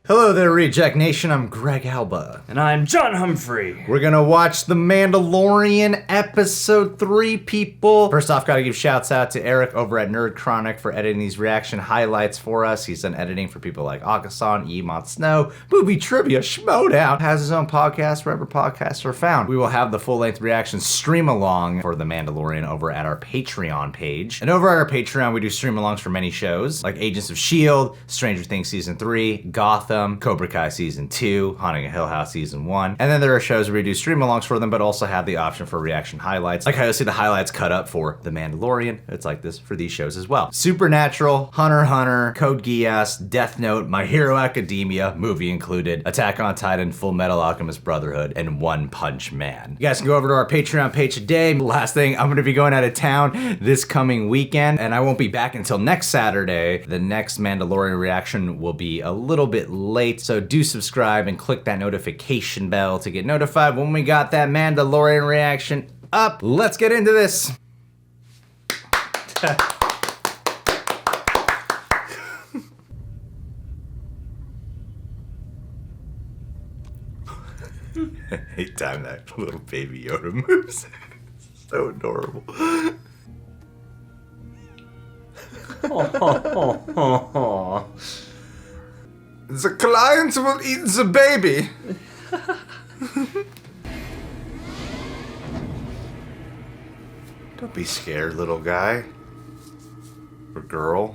Hello there, Reject Nation. I'm Greg Alba. And I'm John Humphrey. We're gonna watch The Mandalorian Episode 3, people. First off, gotta give shouts out to Eric over at Nerd Chronic for editing these reaction highlights for us. He's done editing for people like Akasan, Emont Snow, Booby Trivia, Schmodown. Has his own podcast wherever podcasts are found. We will have the full-length reaction stream-along for The Mandalorian over at our Patreon page. And over at our Patreon, we do stream-alongs for many shows, like Agents of S.H.I.E.L.D., Stranger Things Season 3, Gotham, Cobra Kai Season 2, Haunting of Hill House Season 1, and then there are shows where we do stream-alongs for them, but also have the option for reaction highlights. Like how you'll see the highlights cut up for The Mandalorian. It's like this for these shows as well. Supernatural, Hunter x Hunter, Code Geass, Death Note, My Hero Academia, movie included, Attack on Titan, Full Metal Alchemist Brotherhood, and One Punch Man. You guys can go over to our Patreon page today. Last thing, I'm going to be going out of town this coming weekend, and I won't be back until next Saturday. The next Mandalorian reaction will be a little bit late, so do subscribe and click that notification bell to get notified when we got that Mandalorian reaction up. Let's get into this. Anytime that little baby Yoda moves, it's so adorable. The client will eat the baby. Don't be scared, little guy. Or girl.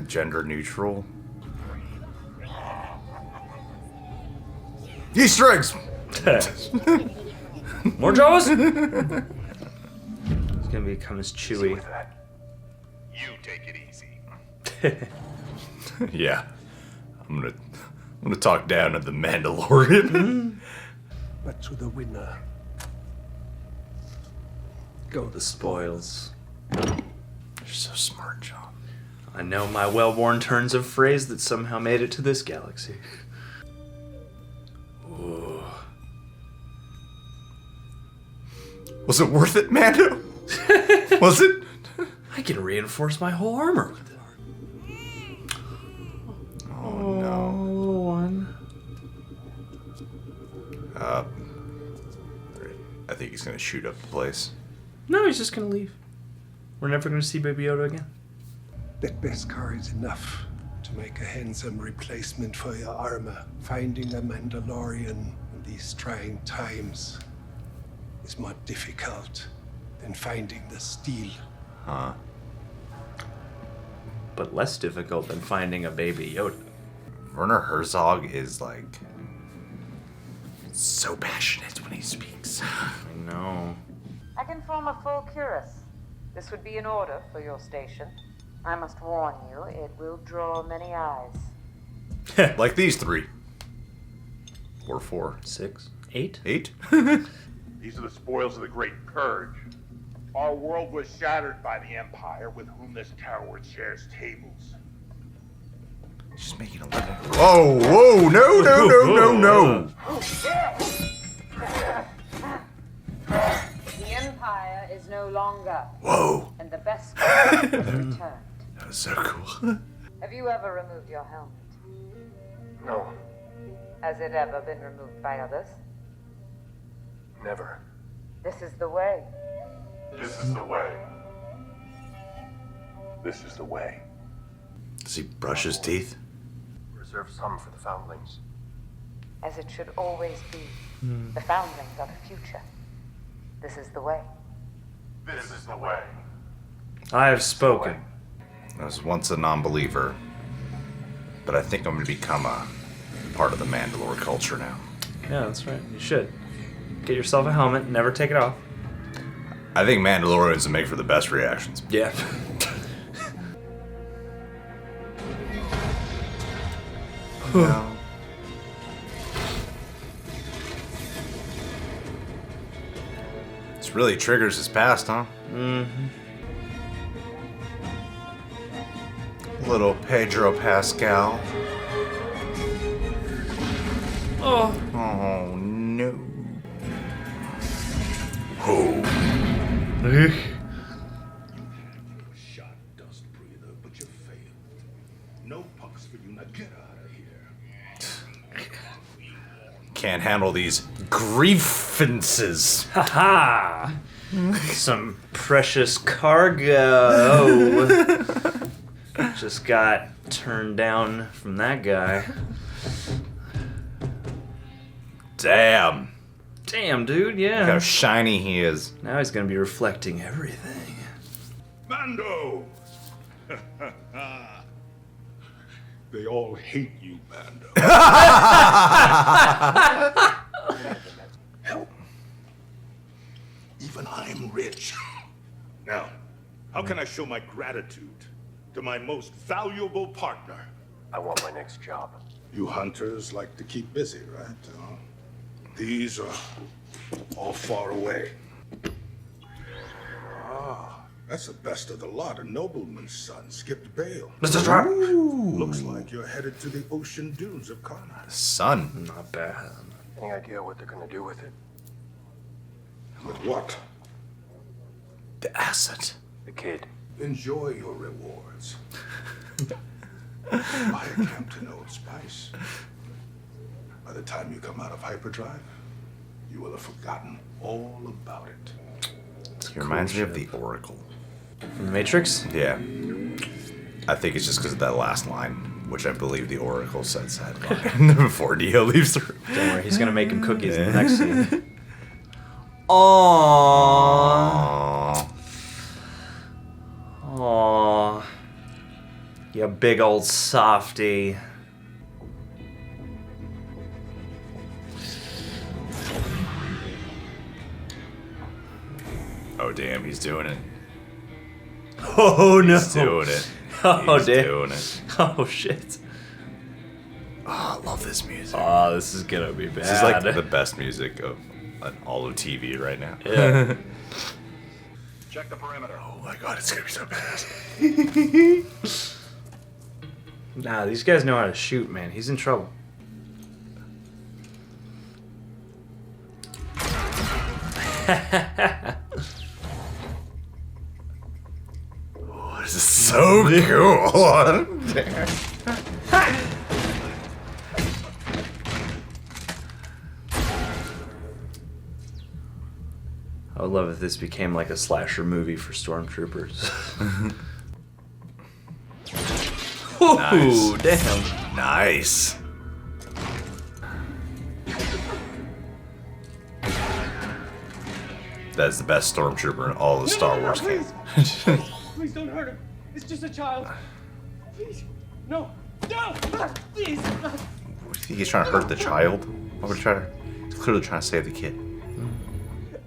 Gender neutral. Easter eggs! More Jaws? It's gonna become as chewy. You take it easy. Yeah. I'm gonna talk down to the Mandalorian. But to the winner go the spoils. You're so smart, John. I know my well-worn turns of phrase that somehow made it to this galaxy. Ooh. Was it worth it, Mando? Was it? I can reinforce my whole armor with it. Oh no. One. I think he's gonna shoot up the place. No, he's just gonna leave. We're never gonna see Baby Yoda again. That Beskar is enough to make a handsome replacement for your armor. Finding a Mandalorian in these trying times is more difficult than finding the steel. Huh. But less difficult than finding a Baby Yoda. Werner Herzog is like so passionate when he speaks. I know. I can form a full cuirass. This would be an order for your station. I must warn you, it will draw many eyes. Like these three. Or 4. 6, 8. 8? These are the spoils of the Great Purge. Our world was shattered by the Empire, with whom this tower shares tables. Just making a living. Oh, whoa, no. The Empire is no longer. Whoa. And the best has returned. That was so cool. Have you ever removed your helmet? No, Has it ever been removed by others? never. This is the way. This is the way. This is the way. Does he brush his teeth? Reserve some for the foundlings. As it should always be. The foundlings are the future. This is the way. This is the way. I have spoken. I was once a non-believer, but I think I'm going to become a part of the Mandalore culture now. Yeah, that's right. You should. Get yourself a helmet, never take it off. I think Mandalorians would make for the best reactions. Yeah. No. This really triggers his past, huh? Mm-hmm. Little Pedro Pascal. Oh. Oh no. Oh. Shot dust breather, but you failed. No punks for you. Now get out of here. Can't handle these grievances. Haha! Some precious cargo. Just got turned down from that guy. Damn. Damn, dude, Look how yeah. shiny he is. Now he's gonna be reflecting everything. Mando! They all hate you, Mando. Help. Even I'm rich. Now, how can I show my gratitude to my most valuable partner? I want my next job. You hunters like to keep busy, right? These are all far away. Ah, that's the best of the lot. A nobleman's son skipped bail. Mr. Trap! Looks like you're headed to the ocean dunes of Karnak. Son. Not bad. Any idea what they're gonna do with it? With what? The acid. The kid. Enjoy your rewards. Buy a Campton Old Spice. By the time you come out of hyperdrive, you will have forgotten all about it. He reminds me of the Oracle. From the Matrix? Yeah. I think it's just because of that last line, which I believe the Oracle says that line before Neo leaves the room. Don't worry, he's gonna make him cookies in the next scene. Aww. Aww. You big old softy. Oh, damn, he's doing it. Oh no. He's doing it. Oh, He's damn. doing it. Oh shit. Oh, I love this music. Oh, this is gonna be bad. This is like the best music of all of TV right now. Yeah. Check the perimeter. Oh my god, it's gonna be so bad. Nah, these guys know how to shoot, man. He's in trouble. Oh, this is so cool. I would love if this became like a slasher movie for stormtroopers. Ooh, damn. Nice. That's the best stormtrooper in all the Star Wars games. Please don't hurt him. It's just a child. Please. No. No. Please. You think he's trying to hurt the child? Why would he try to? He's clearly trying to save the kid.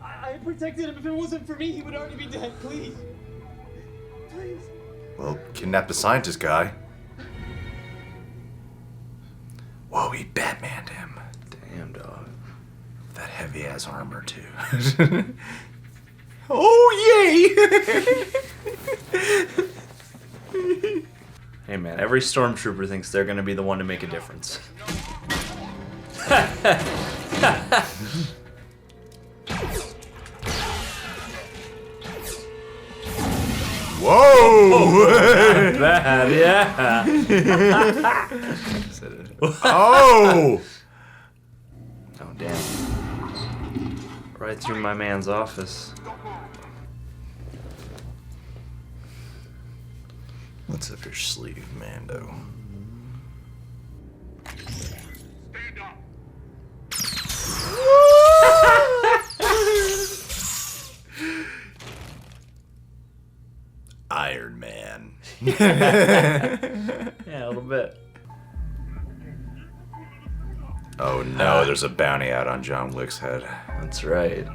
I protected him. If it wasn't for me, he would already be dead. Please. Please. Well, kidnap the scientist guy. Whoa, he Batmaned him. Damn, dog. That heavy ass armor too. Oh yay! Hey, man, every stormtrooper thinks they're gonna be the one to make a difference. Whoa! Bad, yeah. Oh! Oh, damn. Right through my man's office. What's up your sleeve, Mando? Stand up. Iron Man. Yeah, a little bit. Oh no, there's a bounty out on John Wick's head. That's right.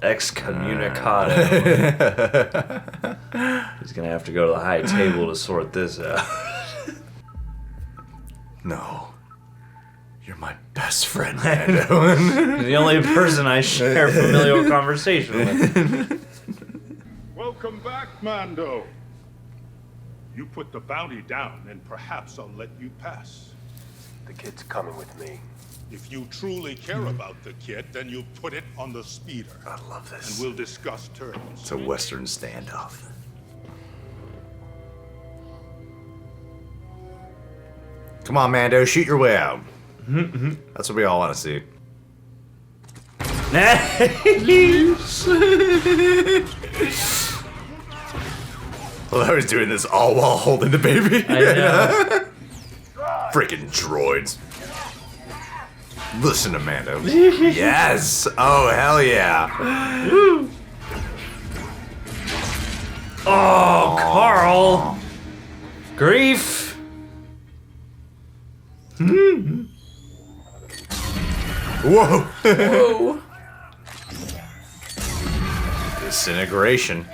Excommunicado. He's gonna have to go to the high table to sort this out. No. You're my best friend, Mando. He's the only person I share familial conversation with. Welcome back, Mando. You put the bounty down, and perhaps I'll let you pass. The kid's coming with me. If you truly care about the kid, then you put it on the speeder. I love And this. we'll discuss terms. It's a Western standoff. Come on, Mando, shoot your way out. That's what we all want to see. Well, I was doing this all while holding the baby. I know. Freaking droids. Listen to Mando. Yes. Oh, hell yeah. Oh, Carl. Grief. Whoa. Whoa. Disintegration.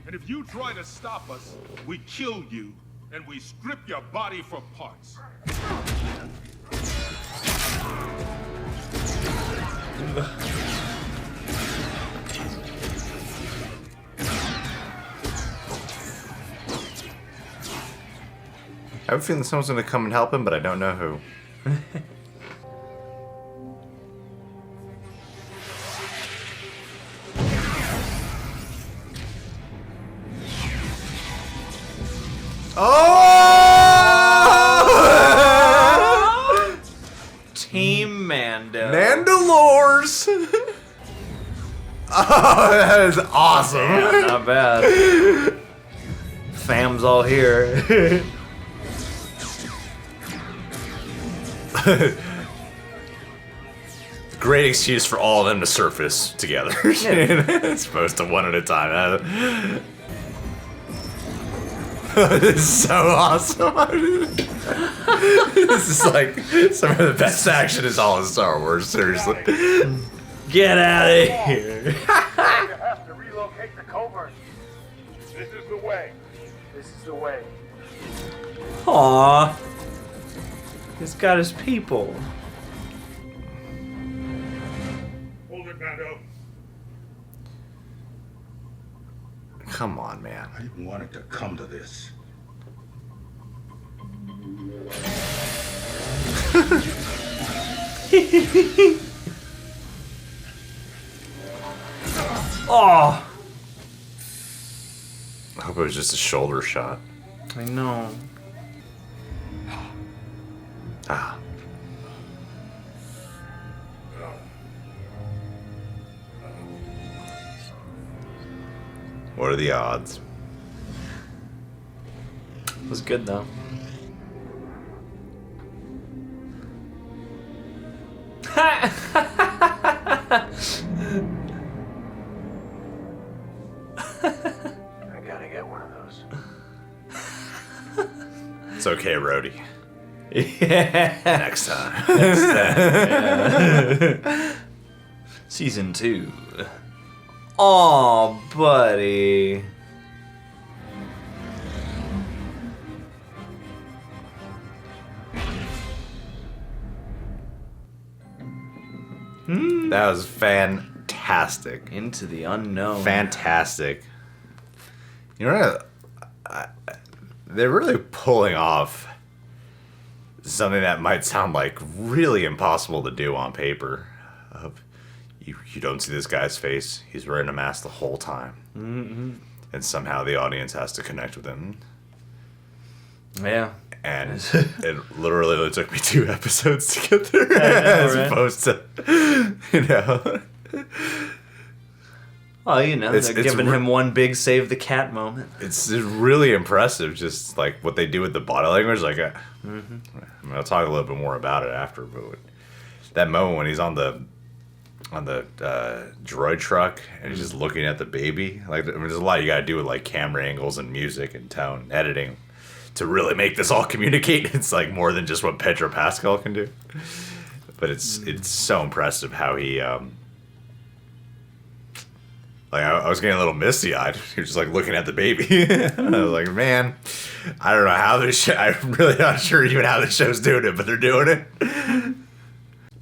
And if you try to stop us, we kill you and we strip your body for parts. I have a feeling someone's gonna come and help him, but I don't know who. Oh! Team Mando. Mandalores! Oh, that is awesome. Yeah, not bad. Fam's all here. Great excuse for all of them to surface together. As opposed to one at a time. This is so awesome. This is like some of the best action is all in Star Wars, seriously. Get out of here. You have to relocate the covert. This is the way. This is the way. Aw. He's got his people. Hold it, Mando. Come on, man. I didn't want it to come to this. Oh. I hope it was just a shoulder shot. I know. Ah. What are the odds? It was good though. I gotta get one of those. It's okay, Rhodey. Yeah. Next time. Yeah. Season 2. Aw, buddy. That was fantastic. Into the unknown. Fantastic. You know, they're really pulling off something that might sound like really impossible to do on paper. You don't see this guy's face. He's wearing a mask the whole time. Mm-hmm. And somehow the audience has to connect with him. Yeah. And it literally only took me 2 episodes to get there. Know, as right? opposed to, Oh, you know, It's- they're it's giving him one big save the cat moment. It's really impressive, just like what they do with the body language. Like, I mean, I'll talk a little bit more about it after, but that moment when he's on the droid truck and he's just looking at the baby, like, I mean, there's a lot you gotta do with like camera angles and music and tone editing to really make this all communicate. It's like more than just what Pedro Pascal can do, but it's so impressive how he like, I was getting a little misty-eyed. He was just like looking at the baby. I was like, man, I don't know how this show, I'm really not sure even how this show's doing it, but they're doing it.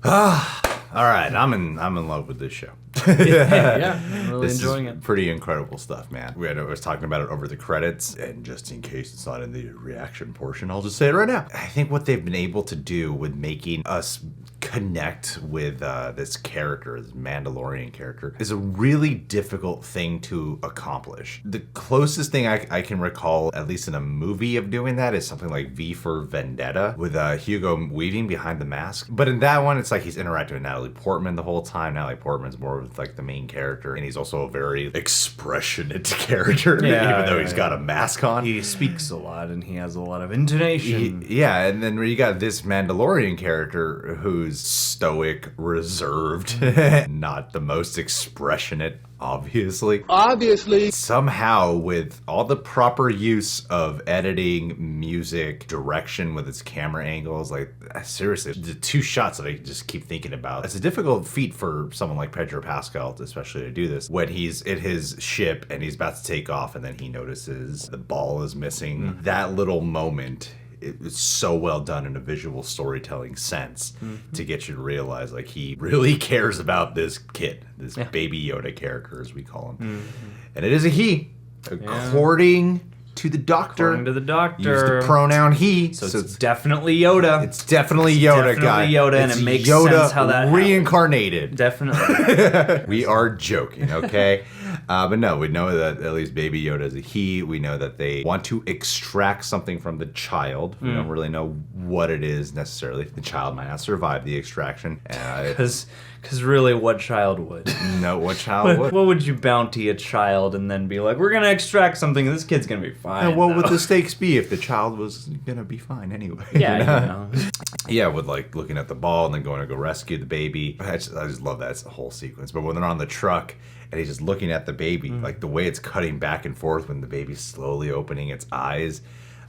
All right, I'm in love with this show. Yeah, I'm really This enjoying is it. pretty incredible stuff, man. I was talking about it over the credits, and just in case it's not in the reaction portion, I'll just say it right now. I think what they've been able to do with making us connect with this character, this Mandalorian character, is a really difficult thing to accomplish. The closest thing I can recall, at least in a movie, of doing that is something like V for Vendetta with Hugo Weaving behind the mask. But in that one, it's like he's interacting with Natalie Portman the whole time. Natalie Portman's more of like the main character, and he's also a very expressionate character, even though he's got a mask on. He speaks a lot and he has a lot of intonation. Yeah, and then you got this Mandalorian character who's stoic, reserved, not the most expressionate, obviously. Somehow, with all the proper use of editing, music, direction with its camera angles, like, seriously, the two shots that I just keep thinking about. It's a difficult feat for someone like Pedro Pascal, especially to do this, when he's in his ship and he's about to take off and then he notices the ball is missing. That little moment, it's so well done in a visual storytelling sense to get you to realize, like, he really cares about this kid, this baby Yoda character, as we call him. And it is a he, according to the doctor. According to the doctor. Use the pronoun he. So it's definitely Yoda. It's definitely Yoda, guy. Yoda, and It's it makes Yoda sense how that reincarnated. Definitely. We are joking, okay? But no, we know that at least Baby Yoda is a he. We know that they want to extract something from the child. We don't really know what it is necessarily. The child might not survive the extraction. Because really, what child would? No, what child would? What would you bounty a child and then be like, we're going to extract something and this kid's going to be fine? And what would though." the stakes be if the child was gonna be fine anyway? Yeah, you know. Yeah, with like looking at the ball and then going to go rescue the baby. I just love that whole sequence. But when they're on the truck and he's just looking at the baby, like the way it's cutting back and forth when the baby's slowly opening its eyes,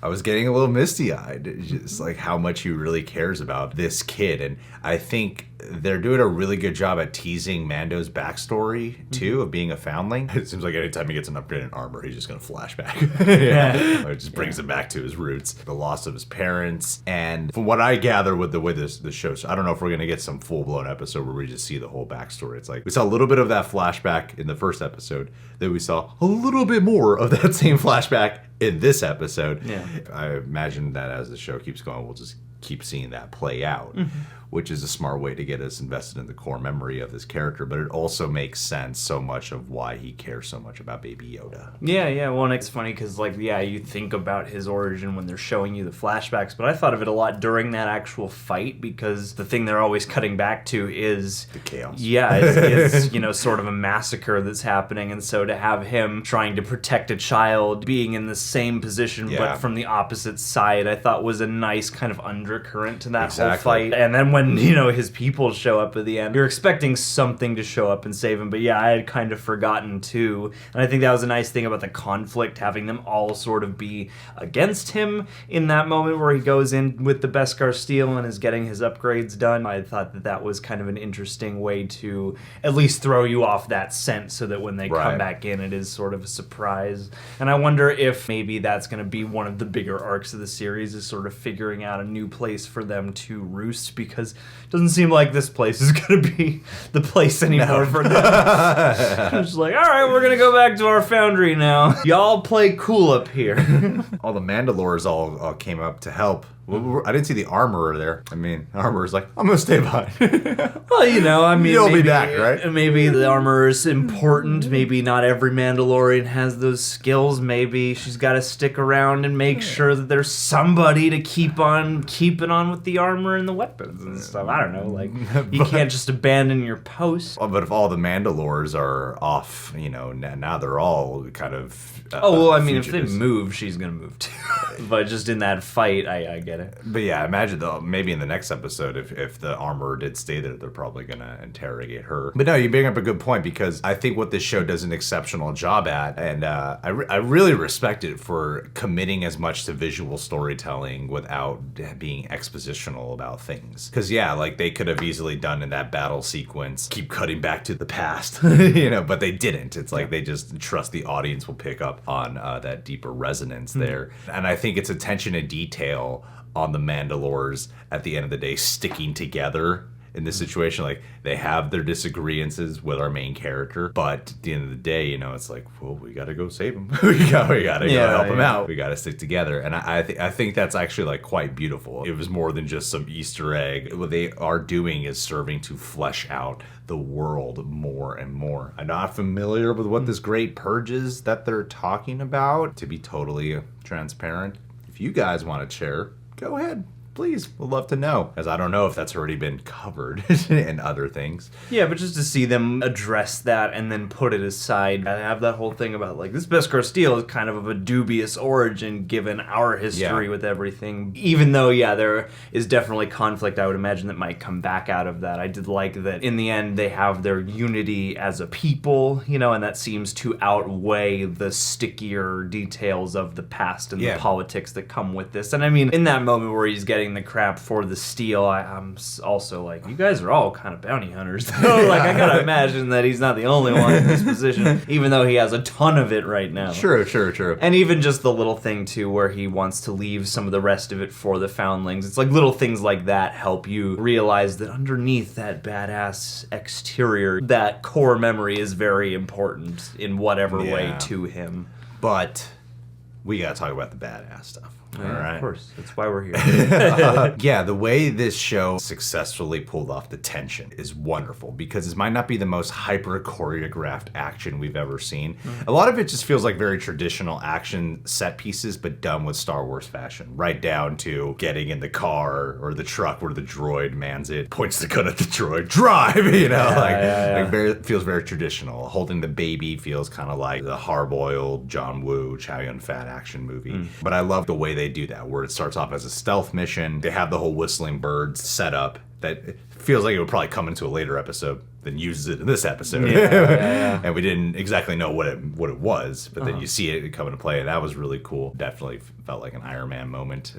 I was getting a little misty-eyed. Just like how much he really cares about this kid. And I think they're doing a really good job at teasing Mando's backstory, too, of being a foundling. It seems like anytime he gets an upgrade in armor, he's just going to flash back. It just brings him back to his roots. The loss of his parents. And from what I gather with the way this show, so I don't know if we're going to get some full-blown episode where we just see the whole backstory. It's like we saw a little bit of that flashback in the first episode. Then we saw a little bit more of that same flashback in this episode. Yeah. I imagine that as the show keeps going, we'll just keep seeing that play out, which is a smart way to get us invested in the core memory of this character, but it also makes sense so much of why he cares so much about Baby Yoda. Yeah, well, and it's funny because, like, you think about his origin when they're showing you the flashbacks, but I thought of it a lot during that actual fight because the thing they're always cutting back to is The chaos. Yeah, it's sort of a massacre that's happening, and so to have him trying to protect a child being in the same position but from the opposite side, I thought was a nice kind of undercurrent to that whole fight. And then when, his people show up at the end, you're expecting something to show up and save him, but I had kind of forgotten too. And I think that was a nice thing about the conflict, having them all sort of be against him in that moment where he goes in with the Beskar steel and is getting his upgrades done. I thought that was kind of an interesting way to at least throw you off that scent so that when they come back in, it is sort of a surprise. And I wonder if maybe that's going to be one of the bigger arcs of the series, is sort of figuring out a new place for them to roost, because it doesn't seem like this place is going to be the place anymore for them. I'm just like, all right, we're going to go back to our foundry now. Y'all play cool up here. All the Mandalores all came up to help. I didn't see the armorer there. I mean, the armorer's like, I'm going to stay behind. Well, You'll be back, right? Maybe the armor is important. Maybe not every Mandalorian has those skills. Maybe she's got to stick around and make sure that there's somebody to keep on keeping on with the armor and the weapons and stuff. I don't know. Like, you can't just abandon your post. But if all the Mandalores are off, now they're all kind of if they move, she's going to move too. But just in that fight, I get it. But yeah, imagine though, maybe in the next episode, if the armorer did stay there, they're probably gonna interrogate her. But no, you bring up a good point, because I think what this show does an exceptional job at, and I really respect it for committing as much to visual storytelling without being expositional about things. Because like they could have easily done in that battle sequence, keep cutting back to the past, but they didn't. It's like they just trust the audience will pick up on that deeper resonance there. And I think it's attention to detail on the Mandalores at the end of the day sticking together in this situation, like, they have their disagreements with our main character, but at the end of the day, you know, it's like, well, we gotta go save him. we gotta go help him out. We gotta stick together. And I think that's actually like quite beautiful. It was more than just some Easter egg. What they are doing is serving to flesh out the world more and more. I'm not familiar with what this great purge is that they're talking about. To be totally transparent, if you guys want to share, go ahead. Please, we'd love to know, as I don't know if that's already been covered in other things. Yeah, but just to see them address that and then put it aside, I have that whole thing about, like, this Beskar Steel is kind of a dubious origin given our history with everything. Even though, yeah, there is definitely conflict, I would imagine, that might come back out of that. I did like that in the end they have their unity as a people, you know, and that seems to outweigh the stickier details of the past and the politics that come with this. And I mean, in that moment where he's getting the crap for the steel, I'm also like, you guys are all kind of bounty hunters, though. Like, I gotta imagine that he's not the only one in this position, even though he has a ton of it right now. True. And even just the little thing, too, where he wants to leave some of the rest of it for the foundlings. It's like little things like that help you realize that underneath that badass exterior, that core memory is very important in whatever way to him. But we gotta talk about the badass stuff. All right. Of course. That's why we're here. Yeah, the way this show successfully pulled off the tension is wonderful, because it might not be the most hyper choreographed action we've ever seen. A lot of it just feels like very traditional action set pieces, but done with Star Wars fashion. Right down to getting in the car or the truck where the droid mans it, points the gun at the droid, drive, you know, feels very traditional. Holding the baby feels kind of like the hard-boiled John Woo, Chow Yun-Fat action movie. But I love the way they do that, where it starts off as a stealth mission. They have the whole whistling birds set up that feels like it would probably come into a later episode than uses it in this episode. And we didn't exactly know what it was, but then you see it come into play, and that was really cool. Definitely felt like an Iron Man moment.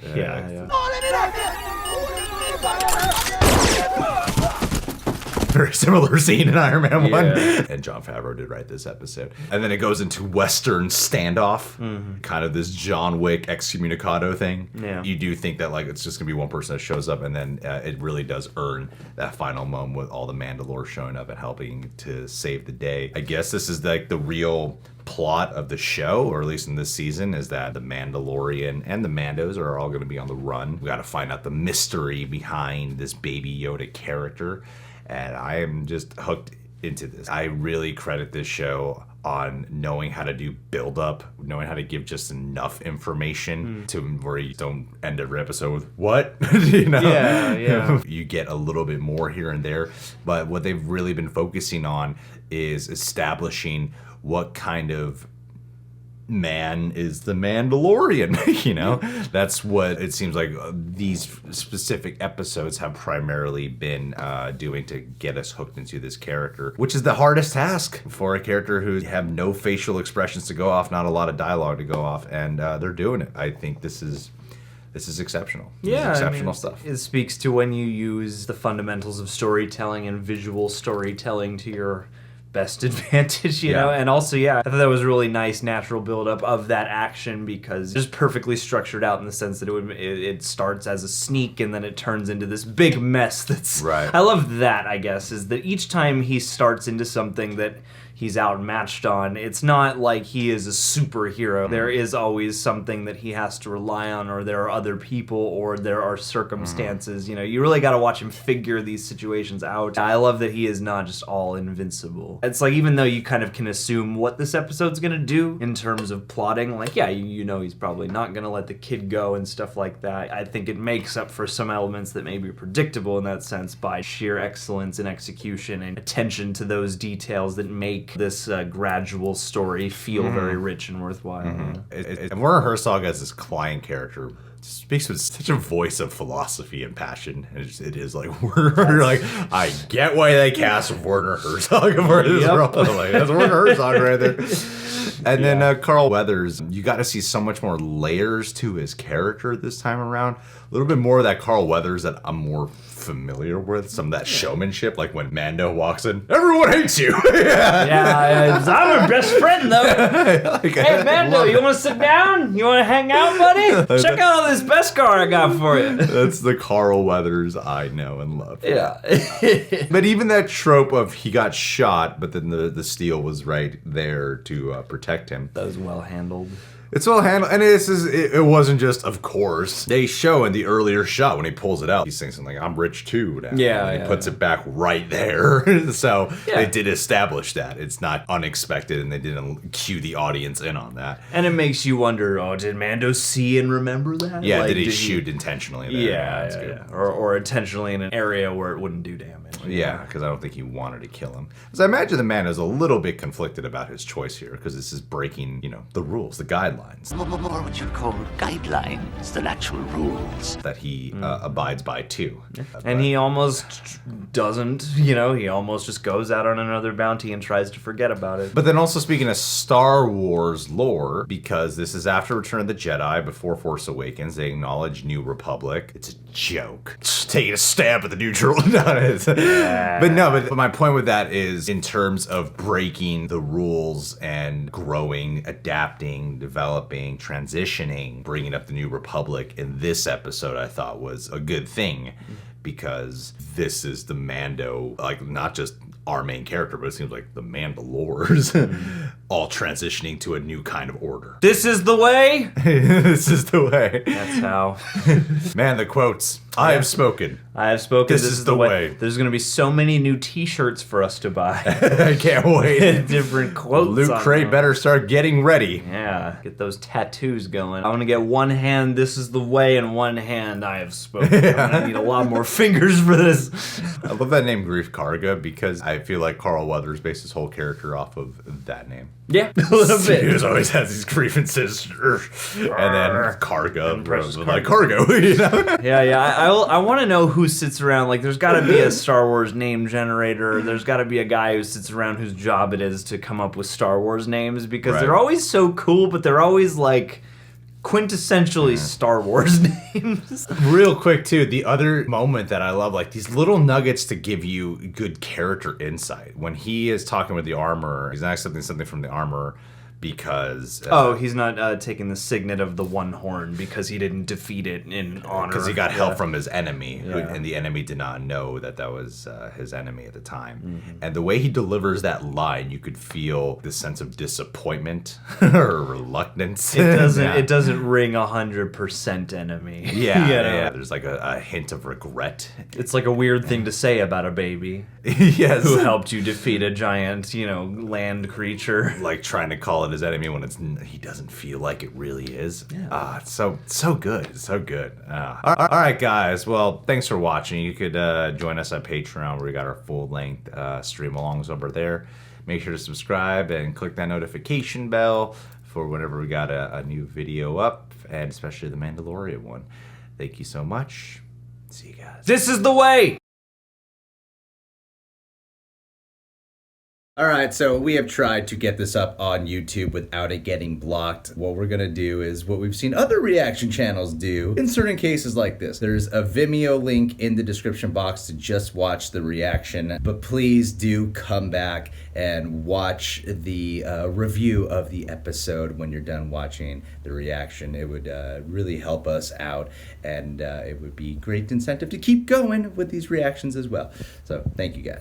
Very similar scene in Iron Man 1. And Jon Favreau did write this episode. And then it goes into Western standoff, kind of this John Wick excommunicado thing. You do think that, like, it's just going to be one person that shows up, and then it really does earn that final moment with all the Mandalore showing up and helping to save the day. I guess this is like the real plot of the show, or at least in this season, is that the Mandalorian and the Mandos are all going to be on the run. We got to find out the mystery behind this Baby Yoda character. And I am just hooked into this. I really credit this show on knowing how to do build up, knowing how to give just enough information to where you don't end every episode with what? You know? You get a little bit more here and there. But what they've really been focusing on is establishing what kind of man is the Mandalorian. You know, that's what it seems like these specific episodes have primarily been doing to get us hooked into this character, which is the hardest task for a character who have no facial expressions to go off, not a lot of dialogue to go off, and they're doing it. I think this is exceptional. This is exceptional stuff. It speaks to when you use the fundamentals of storytelling and visual storytelling to your best advantage, you know? And also, I thought that was a really nice natural build-up of that action, because it's just perfectly structured out in the sense that it starts as a sneak and then it turns into this big mess that's... I love that, I guess, is that each time he starts into something that he's outmatched on, it's not like he is a superhero. There is always something that he has to rely on, or there are other people, or there are circumstances. You know, you really got to watch him figure these situations out. I love that he is not just all invincible. It's like, even though you kind of can assume what this episode's gonna do in terms of plotting, like, you know he's probably not gonna let the kid go and stuff like that. I think it makes up for some elements that may be predictable in that sense by sheer excellence in execution and attention to those details that make this gradual story feel very rich and worthwhile. And Werner Herzog as this client character speaks with such a voice of philosophy and passion. It is like, Werner, like, I get why they cast Werner Herzog for this role. Like, that's Werner Herzog right there. And then Carl Weathers, you got to see so much more layers to his character this time around. A little bit more of that Carl Weathers that I'm more familiar with. Some of that showmanship, like when Mando walks in, everyone hates you. I'm her best friend, though. Hey, Mando, you want to sit down? You want to hang out, buddy? Check out all this Beskar I got for you. That's the Carl Weathers I know and love. Yeah. But even that trope of he got shot, but then the steel was right there to protect him. That was well handled. It's well handled, and it wasn't just, of course. They show in the earlier shot when he pulls it out, he's saying something like, I'm rich too now. And he puts it back right there. So they did establish that. It's not unexpected, and they didn't cue the audience in on that. And it makes you wonder, did Mando see and remember that? Yeah, did he shoot intentionally there? Yeah. Or intentionally in an area where it wouldn't do damage. Yeah, because I don't think he wanted to kill him. Because I imagine the man is a little bit conflicted about his choice here, because this is breaking, the rules, the guidelines. More what you'd call guidelines than actual rules. That he abides by too. And he almost doesn't, he almost just goes out on another bounty and tries to forget about it. But then also speaking of Star Wars lore, because this is after Return of the Jedi, before Force Awakens, they acknowledge New Republic. It's a joke. Just taking a stab at the neutral. But my point with that is in terms of breaking the rules and growing, adapting, developing, transitioning, bringing up the New Republic in this episode, I thought was a good thing, because this is the Mando, like not just our main character, but it seems like the Mandalores all transitioning to a new kind of order. This is the way? This is the way. That's how. Man, the quotes. I have spoken. I have spoken. This is the way. There's going to be so many new t-shirts for us to buy. I can't wait. Different quotes. Loot Crate better start getting ready. Yeah, get those tattoos going. I want to get one hand, this is the way, and one hand, I have spoken. I'm going to need a lot more fingers for this. I love that name, Grief Karga, because I feel like Carl Weathers based his whole character off of that name. Yeah, a little bit. He always has these grievances, and then Karga, like cargo, Yeah. I want to know who sits around. Like, there's got to be a Star Wars name generator. There's got to be a guy who sits around whose job it is to come up with Star Wars names, because they're always so cool, but they're always like quintessentially Star Wars names. Real quick too, the other moment that I love, like these little nuggets to give you good character insight. When he is talking with the armorer, he's not accepting something from the armorer because he's not taking the signet of the one horn because he didn't defeat it in honor, because he got help from his enemy, and the enemy did not know that was his enemy at the time. And the way he delivers that line, you could feel the sense of disappointment or reluctance. It doesn't ring 100% enemy. Yeah. There's like a hint of regret. It's like a weird thing to say about a baby. Yes. Who helped you defeat a giant, land creature. Like trying to call it his enemy when he doesn't feel like it really is. It's so good. It's so good. All right, guys. Well, thanks for watching. You could join us on Patreon, where we got our full-length stream-alongs over there. Make sure to subscribe and click that notification bell for whenever we got a new video up, and especially the Mandalorian one. Thank you so much. See you guys. This is the way! Alright, so we have tried to get this up on YouTube without it getting blocked. What we're gonna do is what we've seen other reaction channels do in certain cases like this. There's a Vimeo link in the description box to just watch the reaction, but please do come back and watch the review of the episode when you're done watching the reaction. It would really help us out, and it would be great incentive to keep going with these reactions as well. So thank you guys.